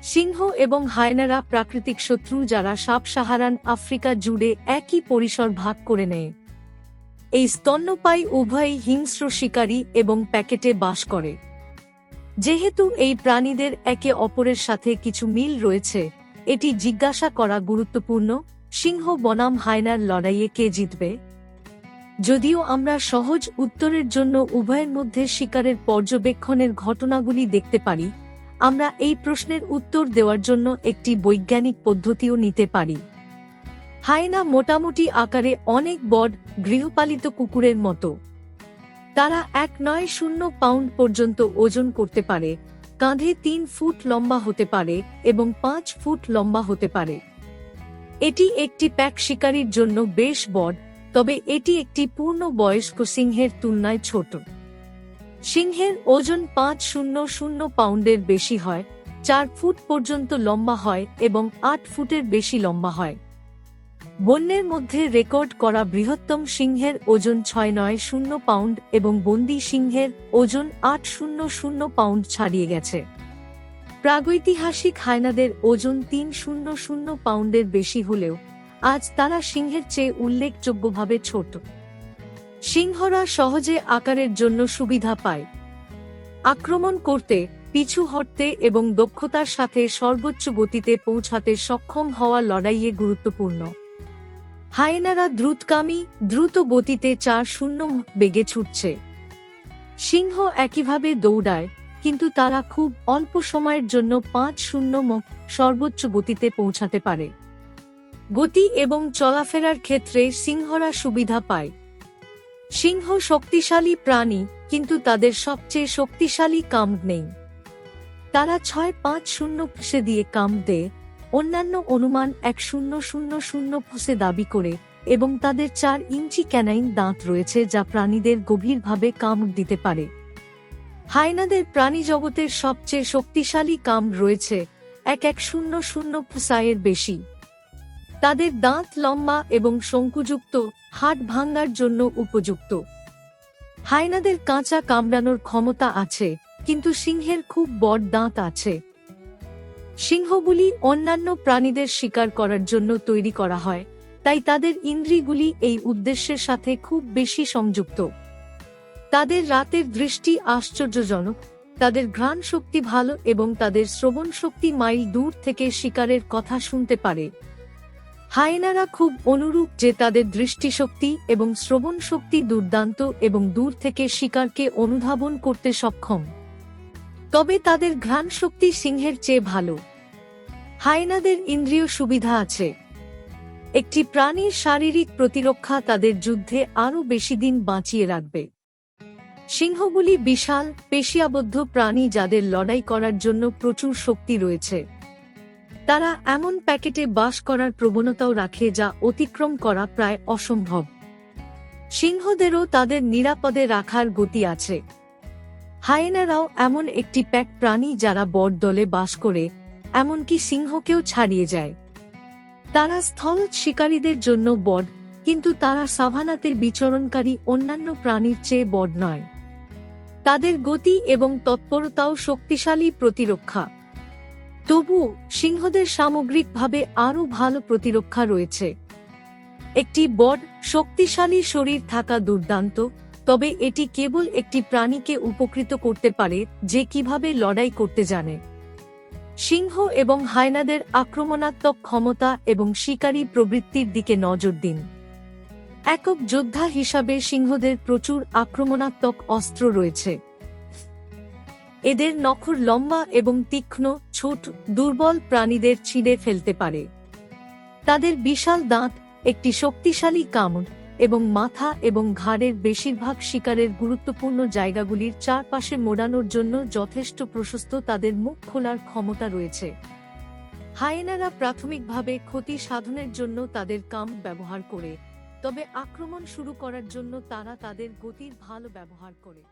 সিংহ এবং হায়নারা প্রাকৃতিক শত্রু যারা সাব-সাহারান আফ্রিকা জুড়ে একই পরিসর ভাগ করে নেয়। এই স্তন্যপায়ী উভয়ই হিংস্র শিকারী এবং প্যাকেটে বাস করে। যেহেতু এই প্রাণীদের একে অপরের সাথে কিছু মিল রয়েছে, এটি জিজ্ঞাসা করা গুরুত্বপূর্ণ, সিংহ বনাম হায়নার লড়াইয়ে কে জিতবে? যদিও আমরা সহজ উত্তরের জন্য উভয়ের মধ্যে শিকারের পর্যবেক্ষণের ঘটনাগুলি দেখতে পারি, আমরা এই প্রশ্নের উত্তর দেওয়ার জন্য একটি বৈজ্ঞানিক পদ্ধতিও নিতে পারি। হায়না মোটামুটি আকারে অনেক বড়, গৃহপালিত কুকুরের মতো। তারা 1.90 পাউন্ড পর্যন্ত ওজন করতে পারে, কাঁধে 3 ফুট লম্বা হতে পারে এবং 5 ফুট লম্বা হতে পারে। এটি একটি প্যাক শিকারীর জন্য বেশ বড়, তবে এটি একটি পূর্ণবয়স্ক সিংহের তুলনায় ছোট। সিংহের ওজন 500 পাউন্ডের বেশি হয়, 4 ফুট পর্যন্ত লম্বা হয় এবং 8 ফুটের বেশি লম্বা হয়। বন্যের মধ্যে রেকর্ড করা বৃহত্তম সিংহের ওজন 690 পাউন্ড এবং বন্দী সিংহের ওজন 800 পাউন্ড ছাড়িয়ে গেছে। প্রাগৈতিহাসিক হায়নাদের ওজন 300 পাউন্ডের বেশি হলেও আজ তারা সিংহের চেয়ে উল্লেখযোগ্যভাবে ছোট। সিংহরা সহজে আকারের জন্য সুবিধা পায়। আক্রমণ করতে, পিছু হটতে এবং দক্ষতার সাথে সর্বোচ্চ গতিতে পৌঁছাতে সক্ষম হওয়া লড়াইয়ে গুরুত্বপূর্ণ। হায়েনারা দ্রুতগামী, দ্রুত গতিতে 4-0 বেগে ছুটছে। সিংহ একইভাবে দৌড়ায়, কিন্তু তারা খুব অল্প সময়ের জন্য 5-0 সর্বোচ্চ গতিতে পৌঁছাতে পারে। গতি এবং চলাফেরার ক্ষেত্রে সিংহরা সুবিধা পায়। সিংহ শক্তিশালী প্রাণী, কিন্তু তাদের সবচেয়ে শক্তিশালী কাম্ব নেই। তারা 6-5-0 ফুসে দিয়ে কাম্ব দেয়, অন্যান্য অনুমান 1000 ফুসে দাবি করে, এবং তাদের 4 ইঞ্চি ক্যানাইন দাঁত রয়েছে যা প্রাণীদের গভীরভাবে কামড় দিতে পারে। হায়নাদের প্রাণীজগতের সবচেয়ে শক্তিশালী কামড় রয়েছে 1100 ফুসাইয়ের বেশি। তাদের দাঁত লম্বা এবং শঙ্কুযুক্ত, হাড় ভাঙার জন্য উপযুক্ত। হায়নাদের কাঁচা কামড়ানোর ক্ষমতা আছে, কিন্তু সিংহের খুব বড় দাঁত আছে। সিংহগুলি অন্যান্য প্রাণীদের শিকার করার জন্য তৈরি করা হয়, তাই তাদের ইন্দ্রিয়গুলি এই উদ্দেশ্যের সাথে খুব বেশি সংযুক্ত। তাদের রাতের দৃষ্টি আশ্চর্যজনক, তাদের ঘ্রাণ শক্তি ভালো এবং তাদের শ্রবণ শক্তি মাইল দূর থেকে শিকারের কথা শুনতে পারে। হায়েনারা খুব অনুরূপ যে তাদের দৃষ্টিশক্তি এবং শ্রবণ শক্তি দুর্দান্ত এবং দূর থেকে শিকারকে অনুধাবন করতে সক্ষম। তবে তাদের ঘ্রাণ শক্তি সিংহের চেয়ে ভালো। হায়েনাদের ইন্দ্রিয় সুবিধা আছে। একটি প্রাণীর শারীরিক প্রতিরক্ষা তাদের যুদ্ধে আরও বেশি দিন বাঁচিয়ে রাখবে। সিংহগুলি বিশাল, পেশিয়াবদ্ধ প্রাণী যাদের লড়াই করার জন্য প্রচুর শক্তি রয়েছে। তারা এমন প্যাকেটে বাস করার প্রবণতাও রাখে যা অতিক্রম করা প্রায় অসম্ভব। সিংহদেরও তাদের নিরাপদে রাখার গতি আছে। হায়েনারাও এমন একটি প্যাক প্রাণী যারা বড় দলে বাস করে, এমনকি সিংহকেও ছাড়িয়ে যায়। তারা স্থল শিকারীদের জন্য বড়, কিন্তু তারা সাভানাতে বিচরণকারী অন্যান্য প্রাণীর চেয়ে বড় নয়। তাদের গতি এবং তৎপরতাও শক্তিশালী প্রতিরক্ষা। তবুও সিংহদের সামগ্রিকভাবে আরও ভালো প্রতিরক্ষা রয়েছে। একটি বড়, শক্তিশালী শরীর থাকা দুর্দান্ত, তবে এটি কেবল একটি প্রাণীকে উপকৃত করতে পারে যে কিভাবে লড়াই করতে জানে। সিংহ এবং হায়নাদের আক্রমণাত্মক ক্ষমতা এবং শিকারী প্রবৃত্তির দিকে নজর দিন। একক যোদ্ধা হিসাবে সিংহদের প্রচুর আক্রমণাত্মক অস্ত্র রয়েছে। এদের নখর লম্বা এবং তীক্ষ্ণ, ছোট, দুর্বল প্রাণীদের ছিঁড়ে ফেলতে পারে। তাদের বিশাল দাঁত, একটি শক্তিশালী কামড় এবং মাথা এবং ঘাড়ের বেশিরভাগ শিকারের গুরুত্বপূর্ণ জায়গাগুলির চারপাশে মোড়ানোর জন্য যথেষ্ট প্রশস্ত। তাদের মুখ খোলার ক্ষমতা রয়েছে। হায়েনারা প্রাথমিকভাবে ক্ষতি সাধনের জন্য তাদের কামড় ব্যবহার করে, তবে আক্রমণ শুরু করার জন্য তারা তাদের গতির ভালো ব্যবহার করে।